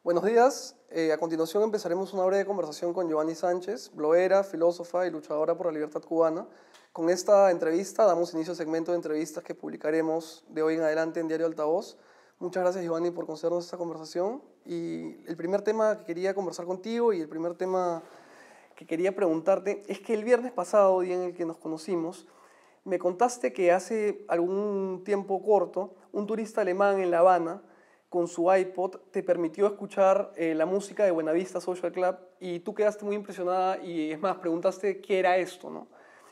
Buenos días. A continuación empezaremos una breve conversación con Giovanni Sánchez, bloguera, filósofa y luchadora por la libertad cubana. Con esta entrevista damos inicio al segmento de entrevistas que publicaremos de hoy en adelante en Diario Altavoz. Muchas gracias, Giovanni, por concedernos esta conversación. Y el primer tema que quería conversar contigo y el primer tema que quería preguntarte es que el viernes pasado, día en el que nos conocimos, me contaste que hace algún tiempo corto, un turista alemán en La Habana, con su iPod, te permitió escuchar la música de Buenavista Social Club y tú quedaste muy impresionada y es más, preguntaste qué era esto, ¿no?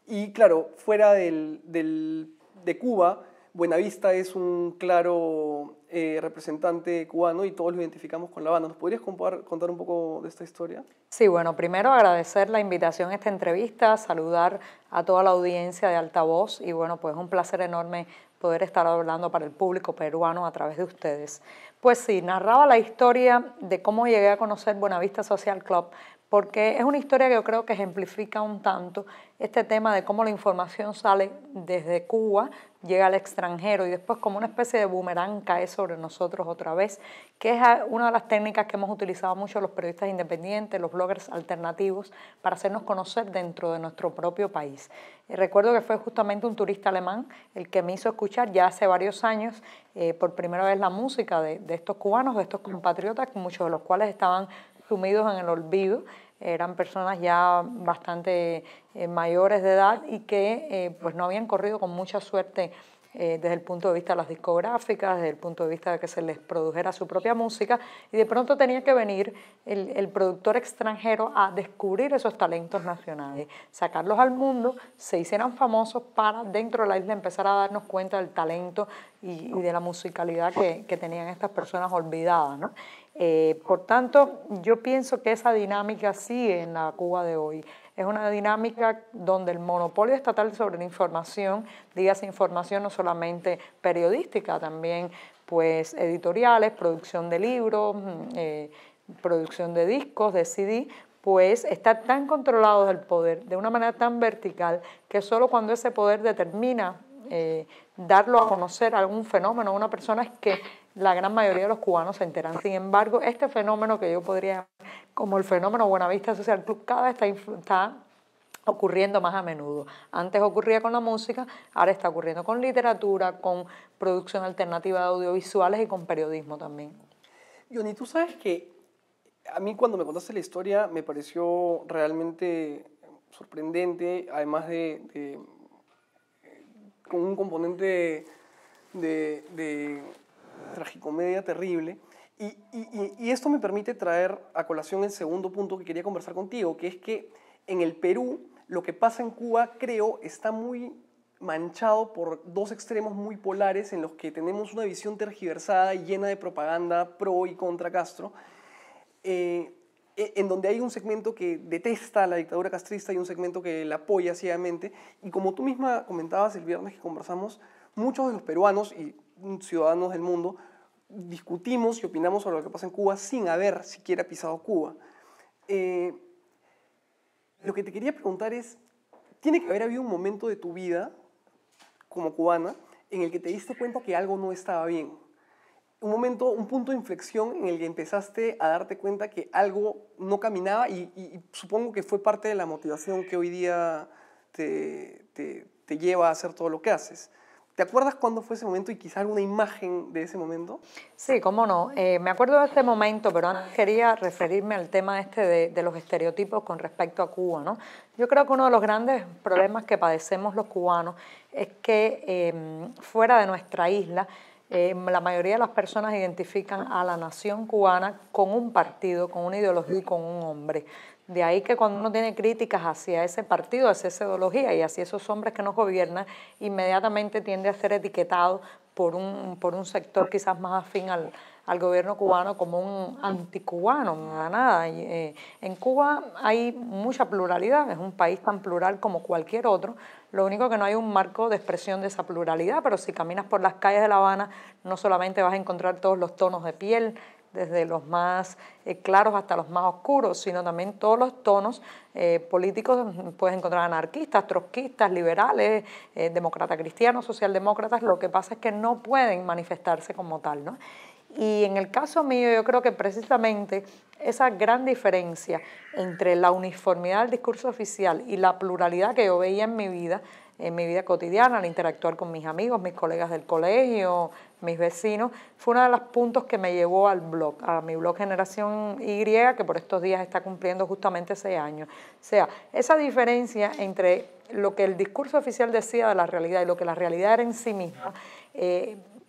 Y claro, fuera de Cuba, Buenavista es un claro representante cubano y todos lo identificamos con La Habana. ¿Nos podrías contar un poco de esta historia? Sí, bueno, primero agradecer la invitación a esta entrevista, saludar a toda la audiencia de Altavoz y bueno, pues un placer enorme poder estar hablando para el público peruano a través de ustedes. Pues sí, narraba la historia de cómo llegué a conocer Buenavista Social Club, porque es una historia que yo creo que ejemplifica un tanto este tema de cómo la información sale desde Cuba, llega al extranjero y después como una especie de boomerang cae sobre nosotros otra vez, que es una de las técnicas que hemos utilizado mucho los periodistas independientes, los bloggers alternativos, para hacernos conocer dentro de nuestro propio país. Recuerdo que fue justamente un turista alemán el que me hizo escuchar ya hace varios años por primera vez la música de estos cubanos, de estos compatriotas, muchos de los cuales estaban sumidos en el olvido, eran personas ya bastante mayores de edad y que pues no habían corrido con mucha suerte desde el punto de vista de las discográficas, desde el punto de vista de que se les produjera su propia música, y de pronto tenía que venir el productor extranjero a descubrir esos talentos nacionales, sacarlos al mundo, se hicieran famosos para dentro de la isla empezar a darnos cuenta del talento y de la musicalidad que tenían estas personas olvidadas, ¿no? Por tanto, yo pienso que esa dinámica sigue en la Cuba de hoy. Es una dinámica donde el monopolio estatal sobre la información, dígase información no solamente periodística, también pues editoriales, producción de libros, producción de discos, de CD, pues está tan controlado del poder de una manera tan vertical que solo cuando ese poder determina darlo a conocer a algún fenómeno, a una persona, es que la gran mayoría de los cubanos se enteran. Sin embargo, este fenómeno que yo podría llamar como el fenómeno Buenavista Social Club cada vez está ocurriendo más a menudo. Antes ocurría con la música, ahora está ocurriendo con literatura, con producción alternativa de audiovisuales y con periodismo también. Johnny, tú sabes que a mí cuando me contaste la historia me pareció realmente sorprendente, además con un componente de tragicomedia terrible. Y esto me permite traer a colación el segundo punto que quería conversar contigo, que es que en el Perú lo que pasa en Cuba, creo, está muy manchado por dos extremos muy polares en los que tenemos una visión tergiversada y llena de propaganda pro y contra Castro, en donde hay un segmento que detesta la dictadura castrista y un segmento que la apoya ciegamente. Y como tú misma comentabas el viernes que conversamos, muchos de los peruanos y ciudadanos del mundo discutimos y opinamos sobre lo que pasa en Cuba sin haber siquiera pisado Cuba. Lo que te quería preguntar es, ¿tiene que haber habido un momento de tu vida como cubana en el que te diste cuenta que algo no estaba bien? Un momento, un punto de inflexión en el que empezaste a darte cuenta que algo no caminaba y supongo que fue parte de la motivación que hoy día te lleva a hacer todo lo que haces. ¿Te acuerdas cuándo fue ese momento y quizá alguna imagen de ese momento? Sí, cómo no. Me acuerdo de ese momento, pero antes quería referirme al tema este de los estereotipos con respecto a Cuba, ¿no? Yo creo que uno de los grandes problemas que padecemos los cubanos es que fuera de nuestra isla, la mayoría de las personas identifican a la nación cubana con un partido, con una ideología y con un hombre. De ahí que cuando uno tiene críticas hacia ese partido, hacia esa ideología y hacia esos hombres que nos gobiernan, inmediatamente tiende a ser etiquetado por un sector quizás más afín al gobierno cubano como un anticubano, nada. En Cuba hay mucha pluralidad, es un país tan plural como cualquier otro, lo único que no hay un marco de expresión de esa pluralidad, pero si caminas por las calles de La Habana no solamente vas a encontrar todos los tonos de piel, desde los más claros hasta los más oscuros, sino también todos los tonos políticos. Puedes encontrar anarquistas, trotskistas, liberales, demócratas cristianos, socialdemócratas. Lo que pasa es que no pueden manifestarse como tal, ¿no? Y en el caso mío, yo creo que precisamente esa gran diferencia entre la uniformidad del discurso oficial y la pluralidad que yo veía en mi vida cotidiana, al interactuar con mis amigos, mis colegas del colegio, mis vecinos, fue uno de los puntos que me llevó al blog, a mi blog Generación Y, que por estos días está cumpliendo justamente 6 años. O sea, esa diferencia entre lo que el discurso oficial decía de la realidad y lo que la realidad era en sí misma,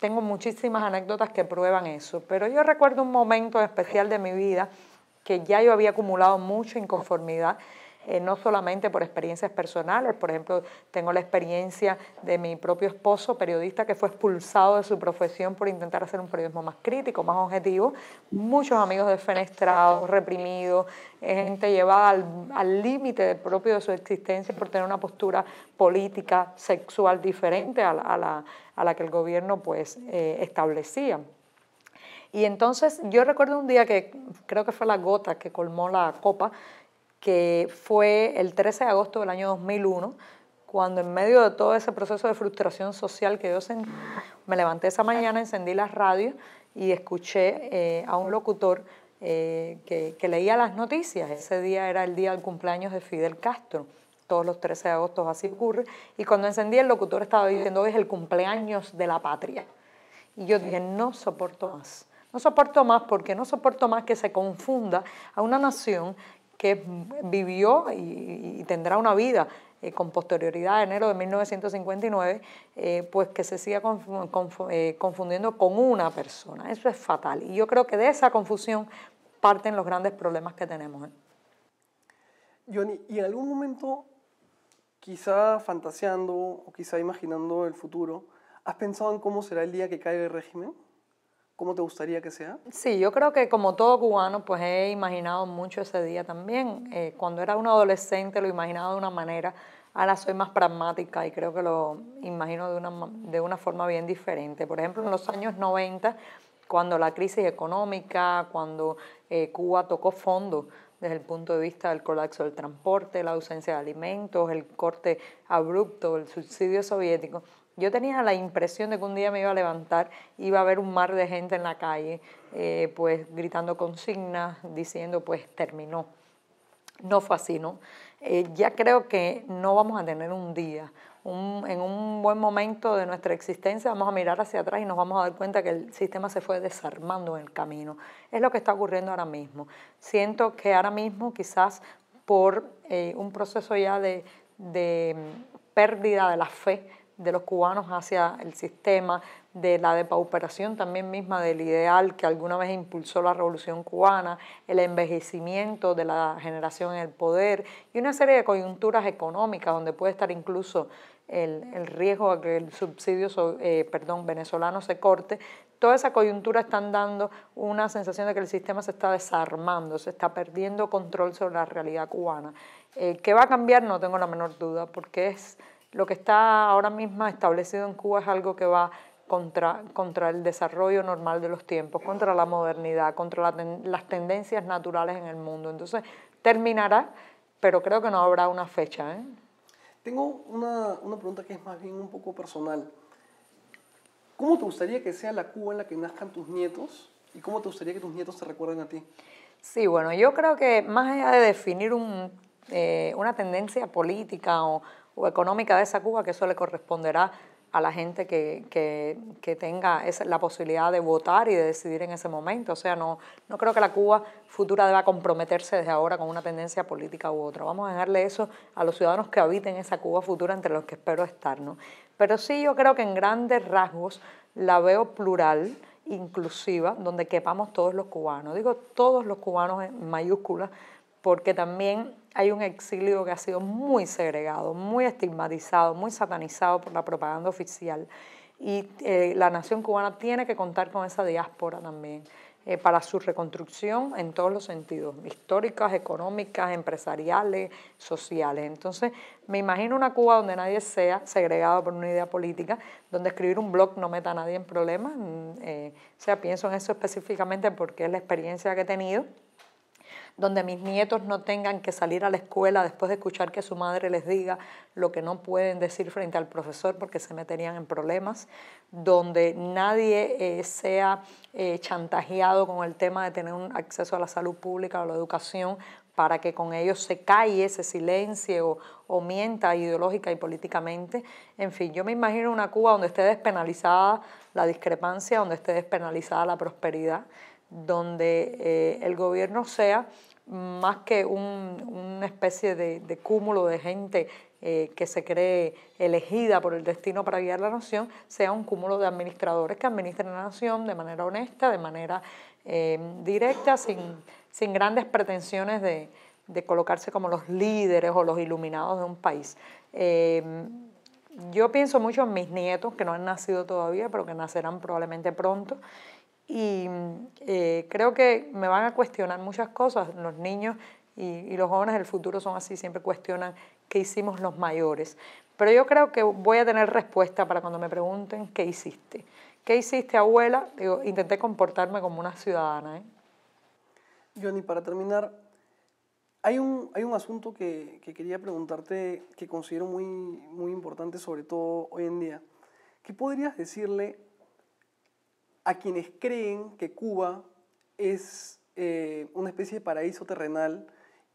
tengo muchísimas anécdotas que prueban eso, pero yo recuerdo un momento especial de mi vida que ya yo había acumulado mucha inconformidad, no solamente por experiencias personales, por ejemplo, tengo la experiencia de mi propio esposo, periodista, que fue expulsado de su profesión por intentar hacer un periodismo más crítico, más objetivo, muchos amigos defenestrados, reprimidos, gente llevada al límite propio de su existencia por tener una postura política, sexual diferente a la que el gobierno pues, establecía. Y entonces yo recuerdo un día que creo que fue la gota que colmó la copa, que fue el 13 de agosto del año 2001, cuando en medio de todo ese proceso de frustración social que yo sentí, me levanté esa mañana, encendí la radio y escuché a un locutor que leía las noticias. Ese día era el día del cumpleaños de Fidel Castro. Todos los 13 de agosto así ocurre. Y cuando encendí, el locutor estaba diciendo: hoy es el cumpleaños de la patria. Y yo dije: no soporto más. No soporto más porque no soporto más que se confunda a una nación que vivió y tendrá una vida con posterioridad a enero de 1959, pues que se siga confundiendo con una persona. Eso es fatal. Y yo creo que de esa confusión parten los grandes problemas que tenemos. Johnny, ¿y en algún momento, quizá fantaseando o quizá imaginando el futuro, has pensado en cómo será el día que caiga el régimen? ¿Cómo te gustaría que sea? Sí, yo creo que como todo cubano, pues he imaginado mucho ese día también. Cuando era un adolescente lo imaginaba de una manera, ahora soy más pragmática y creo que lo imagino de una forma bien diferente. Por ejemplo, en los años 90, cuando la crisis económica, cuando Cuba tocó fondo desde el punto de vista del colapso del transporte, la ausencia de alimentos, el corte abrupto del subsidio soviético, yo tenía la impresión de que un día me iba a levantar, iba a haber un mar de gente en la calle, pues gritando consignas, diciendo pues terminó. No fue así, ¿no? Ya creo que no vamos a tener un día. En un buen momento de nuestra existencia vamos a mirar hacia atrás y nos vamos a dar cuenta que el sistema se fue desarmando en el camino. Es lo que está ocurriendo ahora mismo. Siento que ahora mismo quizás por un proceso ya de pérdida de la fe de los cubanos hacia el sistema, de la depauperación también misma del ideal que alguna vez impulsó la Revolución Cubana, el envejecimiento de la generación en el poder y una serie de coyunturas económicas donde puede estar incluso el riesgo de que el subsidio venezolano se corte. Toda esa coyuntura están dando una sensación de que el sistema se está desarmando, se está perdiendo control sobre la realidad cubana. ¿Qué va a cambiar? No tengo la menor duda, porque es lo que está ahora mismo establecido en Cuba es algo que va contra el desarrollo normal de los tiempos, contra la modernidad, contra las tendencias naturales en el mundo. Entonces, terminará, pero creo que no habrá una fecha. Tengo una pregunta que es más bien un poco personal. ¿Cómo te gustaría que sea la Cuba en la que nazcan tus nietos y cómo te gustaría que tus nietos te recuerden a ti? Sí, bueno, yo creo que más allá de definir una tendencia política o económica de esa Cuba, que eso le corresponderá a la gente que tenga la posibilidad de votar y de decidir en ese momento. O sea, no creo que la Cuba futura deba comprometerse desde ahora con una tendencia política u otra. Vamos a dejarle eso a los ciudadanos que habiten esa Cuba futura, entre los que espero estar, ¿no? Pero sí, yo creo que en grandes rasgos la veo plural, inclusiva, donde quepamos todos los cubanos. Digo todos los cubanos en mayúsculas, porque también hay un exilio que ha sido muy segregado, muy estigmatizado, muy satanizado por la propaganda oficial. Y la nación cubana tiene que contar con esa diáspora también para su reconstrucción en todos los sentidos, históricas, económicas, empresariales, sociales. Entonces, me imagino una Cuba donde nadie sea segregado por una idea política, donde escribir un blog no meta a nadie en problemas. Pienso en eso específicamente porque es la experiencia que he tenido, donde mis nietos no tengan que salir a la escuela después de escuchar que su madre les diga lo que no pueden decir frente al profesor porque se meterían en problemas, donde nadie sea chantajeado con el tema de tener un acceso a la salud pública o a la educación para que con ellos se calle, se silencie o mienta ideológica y políticamente. En fin, yo me imagino una Cuba donde esté despenalizada la discrepancia, donde esté despenalizada la prosperidad, donde el gobierno sea más que una especie de cúmulo de gente que se cree elegida por el destino para guiar la nación, sea un cúmulo de administradores que administren la nación de manera honesta, de manera directa, sin grandes pretensiones de colocarse como los líderes o los iluminados de un país. Yo pienso mucho en mis nietos, que no han nacido todavía, pero que nacerán probablemente pronto, y creo que me van a cuestionar muchas cosas. Los niños y los jóvenes del futuro son así, siempre cuestionan qué hicimos los mayores. Pero yo creo que voy a tener respuesta para cuando me pregunten qué hiciste. ¿Qué hiciste, abuela? Digo, intenté comportarme como una ciudadana, ¿eh? Johnny, para terminar, hay un asunto que quería preguntarte que considero muy importante, sobre todo hoy en día. ¿Qué podrías decirle a quienes creen que Cuba es una especie de paraíso terrenal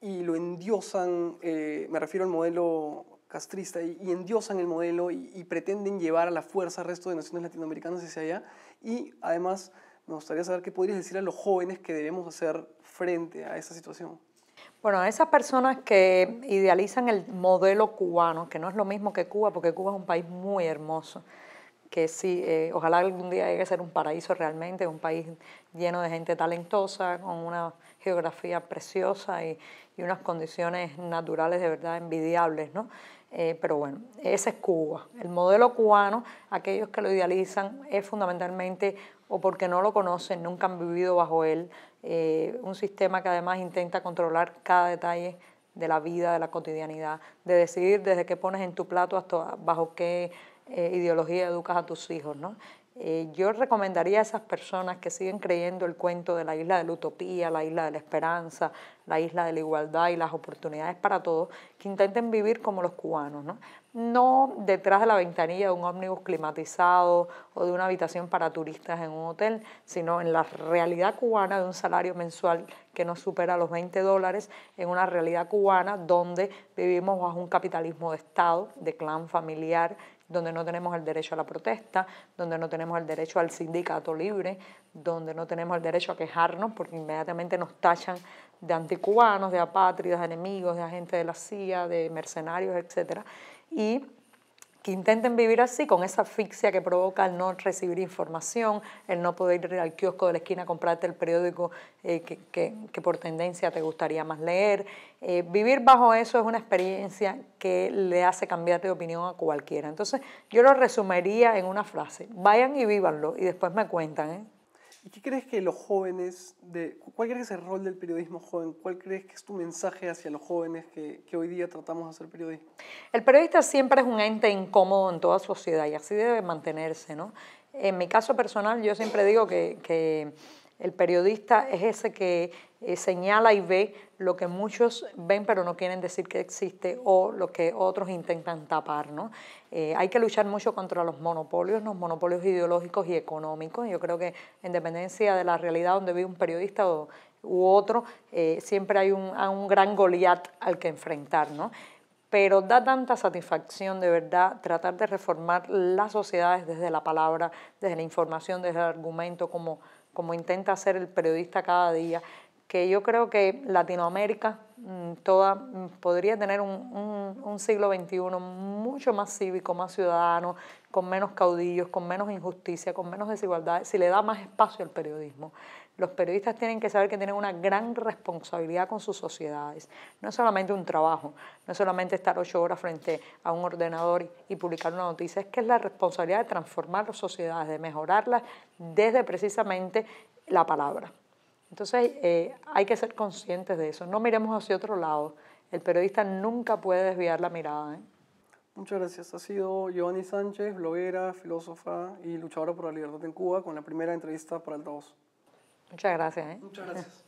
y lo endiosan, me refiero al modelo castrista, y endiosan el modelo y pretenden llevar a la fuerza al resto de naciones latinoamericanas hacia allá? Y además me gustaría saber qué podrías decir a los jóvenes que debemos hacer frente a esta situación. Bueno, esas personas que idealizan el modelo cubano, que no es lo mismo que Cuba, porque Cuba es un país muy hermoso, que sí, ojalá algún día llegue a ser un paraíso realmente, un país lleno de gente talentosa, con una geografía preciosa y unas condiciones naturales de verdad envidiables, ¿no? Pero bueno, ese es Cuba. El modelo cubano, aquellos que lo idealizan, es fundamentalmente o porque no lo conocen, nunca han vivido bajo él, un sistema que además intenta controlar cada detalle de la vida, de la cotidianidad, de decidir desde qué pones en tu plato hasta bajo qué ideología educas a tus hijos, ¿no? Yo recomendaría a esas personas que siguen creyendo el cuento de la isla de la utopía, la isla de la esperanza, la isla de la igualdad y las oportunidades para todos, que intenten vivir como los cubanos, ¿no? No detrás de la ventanilla de un ómnibus climatizado o de una habitación para turistas en un hotel, sino en la realidad cubana de un salario mensual que no supera los $20, en una realidad cubana donde vivimos bajo un capitalismo de Estado, de clan familiar, donde no tenemos el derecho a la protesta, donde no tenemos el derecho al sindicato libre, donde no tenemos el derecho a quejarnos porque inmediatamente nos tachan de anticubanos, de apátridas, de enemigos, de agentes de la CIA, de mercenarios, etc. Y que intenten vivir así, con esa asfixia que provoca el no recibir información, el no poder ir al kiosco de la esquina a comprarte el periódico que por tendencia te gustaría más leer. Vivir bajo eso es una experiencia que le hace cambiar de opinión a cualquiera. Entonces, yo lo resumiría en una frase: vayan y vívanlo y después me cuentan, ¿eh? ¿Y qué crees que los jóvenes, cuál crees que es el rol del periodismo joven? ¿Cuál crees que es tu mensaje hacia los jóvenes que hoy día tratamos de hacer periodismo? El periodista siempre es un ente incómodo en toda sociedad y así debe mantenerse, ¿no? En mi caso personal, yo siempre digo que el periodista es ese que señala y ve lo que muchos ven pero no quieren decir que existe, o lo que otros intentan tapar, ¿no? Hay que luchar mucho contra los monopolios ideológicos y económicos. Yo creo que en dependencia de la realidad donde vive un periodista u otro, siempre hay un gran Goliat al que enfrentar, ¿no? Pero da tanta satisfacción de verdad tratar de reformar las sociedades desde la palabra, desde la información, desde el argumento, como intenta hacer el periodista cada día, que yo creo que Latinoamérica toda podría tener un siglo XXI mucho más cívico, más ciudadano, con menos caudillos, con menos injusticia, con menos desigualdad, si le da más espacio al periodismo. Los periodistas tienen que saber que tienen una gran responsabilidad con sus sociedades. No es solamente un trabajo, no es solamente estar 8 horas frente a un ordenador y publicar una noticia, es que es la responsabilidad de transformar las sociedades, de mejorarlas desde precisamente la palabra. Entonces hay que ser conscientes de eso, no miremos hacia otro lado. El periodista nunca puede desviar la mirada, ¿eh? Muchas gracias. Ha sido Giovanni Sánchez, bloguera, filósofa y luchadora por la libertad en Cuba, con la primera entrevista para Altavoz. Muchas gracias, ¿eh? Muchas gracias.